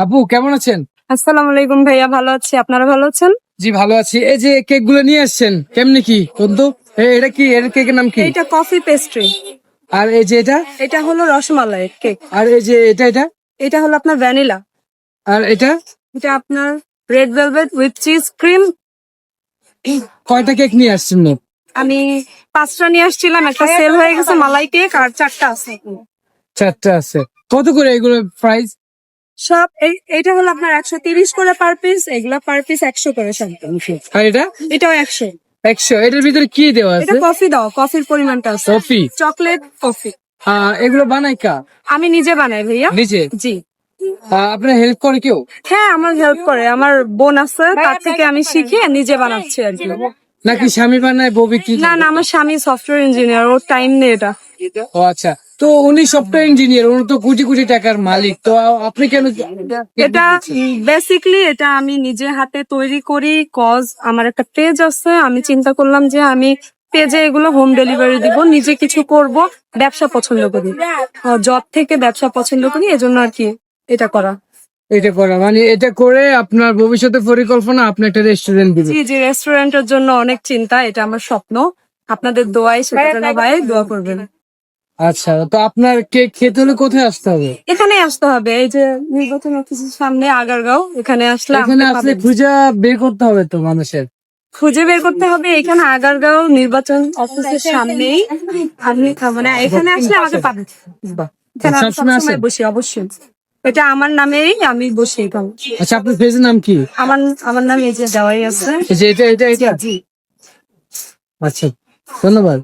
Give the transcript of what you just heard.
আপু কেমন আছেন? আসসালামু আলাইকুম ভাইয়া, ভালো আছি। আপনারা ভালো আছেন? জি ভালো আছি। এই যে কেক গুলো নিয়ে আসছেন কেমনি কি বন্ধু? এটা কি এর কেকের নাম কি? এটা কফি পেস্ট্রি। আর এই যে এটা? এটা হলো রসমালাই কেক। আর এই যে এটা? এটা হলো আপনার ভ্যানিলা। আর এটা? এটা আপনার red velvet with cheese cream. কয়টা কেক নিয়ে আসছেন মোট? আমি 5টা নিয়ে আসছিলাম, একটা সেল হয়ে গেছে মালাই কেক, আর 4টা আছে। চারটা আছে। কত করে এগুলো প্রাইস? সব এইটা হলো আপনার 130 করে পার পিস, এগুলা পার পিস 100 করে সব। আর এটা? এটাও 100। 100। এটার ভিতরে কি দেওয়া এটা আছে? কফি দাও, কফির পরিমাণটা আছে। কফি? Chocolate coffee. এগুলো বানাই কা? আমি নিজে বানাই ভাইয়া। নিজে? জি। আপনার হেল্প করে কেউ? হ্যাঁ, আমার হেল্প করে, আমার বোন আছে, তার থেকে আমি শিখে নিজে বানাচ্ছি আর কি। নাকি স্বামী বানায় বউ বিক্রি করে? না না, আমার স্বামী সফটওয়্যার ইঞ্জিনিয়ার, ওর টাইম নেই এটা। ও আচ্ছা। তো উনি সফটওয়্যার ইঞ্জিনিয়ার, উনি তো কোটি কোটি টাকার মালিক, তো আপনি কেন? এটা বেসিকলি এটা আমি নিজে হাতে তৈরি করি, কজ আমার একটা পেজ আছে। আমি চিন্তা করলাম যে আমি পেজে এগুলো হোম ডেলিভারি দিব, নিজে কিছু করব, ব্যবসা পছন্দ করি, জব থেকে ব্যবসা পছন্দ করি, এজন্য আর কি এটা করা। এটা করা মানে এটা করে আপনার ভবিষ্যতে পরিকল্পনা আপনি একটা রেস্টুরেন্ট দিবেন? জি জি, রেস্টুরেন্টের জন্য অনেক চিন্তা, এটা আমার স্বপ্ন। আপনাদের দোয়াই সেটা যেন হয়, দোয়া করবেন। আচ্ছা, তো আপনার কেক খেতে হলে কোথায় আসতে হবে? এখানে আসতে হবে, এই যে নির্বাচন অফিসের সামনে আগারগাঁও, এখানে আসলে এখানে আমাকে আসলে পাবেন। খুঁজে বের করতে হবে তো মানুষের। খুঁজে বের করতে হবে, এখানে আগারগাঁও নির্বাচন অফিসের সামনেই। আপনি মানে এখানে আসলে আমাকে পাবেন। বাহ, এখানে আমি সবসময় সবসময় আসেন? বসি, অবশ্যই। এটা আমার নামেই, আমি বসি এখানে। আচ্ছা, আপনার পেজের নাম কি? আমার আমার নাম এই যে দেওয়াই আছে। এই যে এটা? জি। আচ্ছা, ধন্যবাদ।